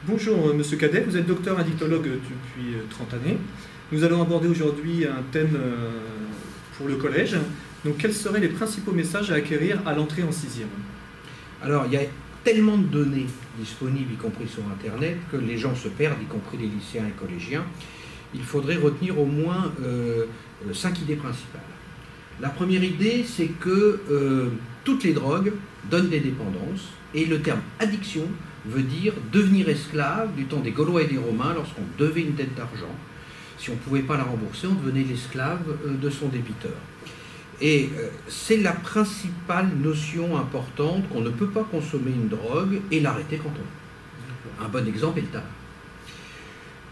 Bonjour Monsieur Cadet, vous êtes docteur addictologue depuis 30 années. Nous allons aborder aujourd'hui un thème pour le collège. Donc quels seraient les principaux messages à acquérir à l'entrée en 6e? Alors il y a tellement de données disponibles, y compris sur Internet, que les gens se perdent, y compris les lycéens et collégiens. Il faudrait retenir au moins 5 idées principales. La première idée, c'est que toutes les drogues donnent des dépendances, et le terme addiction veut dire devenir esclave du temps des Gaulois et des Romains lorsqu'on devait une dette d'argent. Si on ne pouvait pas la rembourser, on devenait l'esclave de son débiteur. Et c'est la principale notion importante, qu'on ne peut pas consommer une drogue et l'arrêter quand on veut. Un bon exemple est le tabac.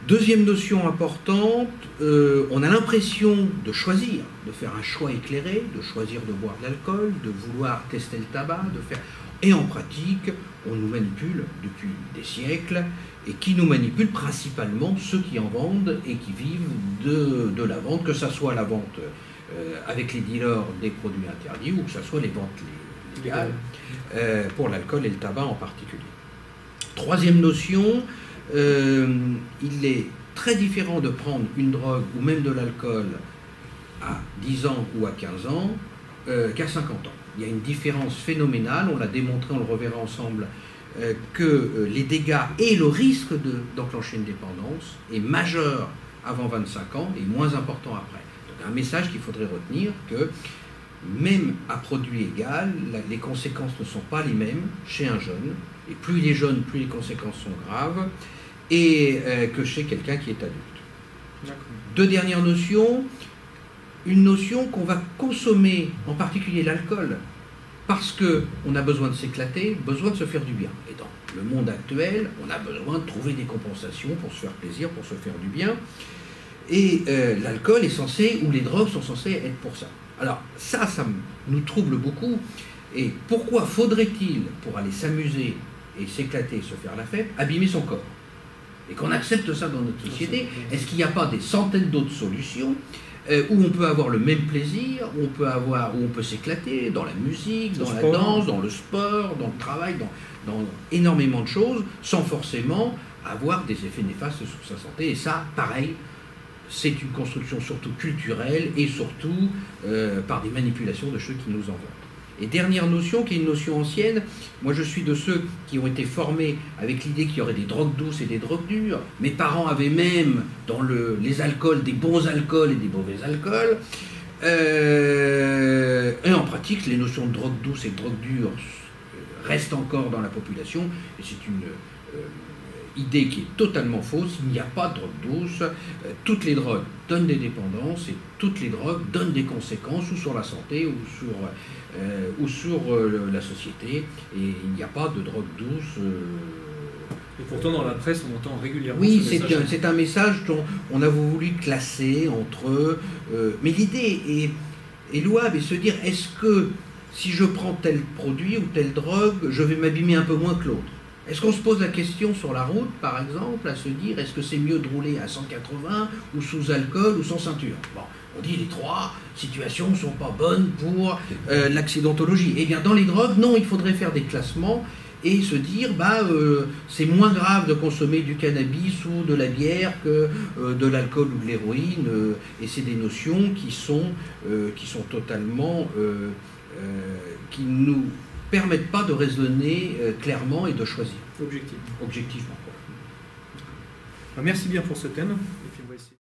Deuxième notion importante, on a l'impression de choisir, de faire un choix éclairé, de choisir de boire de l'alcool, de vouloir tester le tabac, de faire... Et en pratique, on nous manipule depuis des siècles, et qui nous manipule principalement ceux qui en vendent et qui vivent de la vente, que ce soit la vente avec les dealers des produits interdits ou que ce soit les ventes légales, pour l'alcool et le tabac en particulier. Troisième notion, il est très différent de prendre une drogue ou même de l'alcool à 10 ans ou à 15 ans qu'à 50 ans. Il y a une différence phénoménale, on l'a démontré, on le reverra ensemble, que les dégâts et le risque d'enclencher une dépendance est majeur avant 25 ans et moins important après. Donc un message qu'il faudrait retenir, que même à produit égal, les conséquences ne sont pas les mêmes chez un jeune, et plus il est jeune, plus les conséquences sont graves, et que chez quelqu'un qui est adulte. Deux dernières notions. Une notion qu'on va consommer, en particulier l'alcool, parce qu'on a besoin de s'éclater, besoin de se faire du bien. Et dans le monde actuel, on a besoin de trouver des compensations pour se faire plaisir, pour se faire du bien. Et l'alcool est censé, ou les drogues sont censées être pour ça. Alors ça nous trouble beaucoup. Et pourquoi faudrait-il, pour aller s'amuser et s'éclater, se faire la fête, abîmer son corps? Et qu'on accepte ça dans notre société, est-ce qu'il n'y a pas des centaines d'autres solutions où on peut avoir le même plaisir, où on peut s'éclater dans la musique, dans la danse, dans le sport, dans le travail, dans énormément de choses, sans forcément avoir des effets néfastes sur sa santé. Et ça, pareil, c'est une construction surtout culturelle et surtout par des manipulations de ceux qui nous en vendent. Et dernière notion, qui est une notion ancienne, moi je suis de ceux qui ont été formés avec l'idée qu'il y aurait des drogues douces et des drogues dures. Mes parents avaient même dans les alcools des bons alcools et des mauvais alcools. Et en pratique, les notions de drogue douce et de drogue dure restent encore dans la population. Et c'est une idée qui est totalement fausse. Il n'y a pas de drogue douce. Toutes les drogues donnent des dépendances et toutes les drogues donnent des conséquences ou sur la santé ou sur la société. Et il n'y a pas de drogue douce. Et pourtant, dans la presse, on entend régulièrement oui, ce message. c'est un message dont on a voulu classer entre... mais l'idée est louable, et se dire, est-ce que si je prends tel produit ou telle drogue, je vais m'abîmer un peu moins que l'autre? Est-ce qu'on se pose la question sur la route, par exemple, à se dire, est-ce que c'est mieux de rouler à 180 ou sous alcool ou sans ceinture? Bon, on dit les trois situations ne sont pas bonnes pour l'accidentologie. Eh bien, dans les drogues, non, il faudrait faire des classements et se dire, c'est moins grave de consommer du cannabis ou de la bière que de l'alcool ou de l'héroïne. Et c'est des notions qui sont totalement... qui nous permettent pas de raisonner clairement et de choisir. Objectivement. Objectivement. Merci bien pour ce thème. Et puis on va essayer.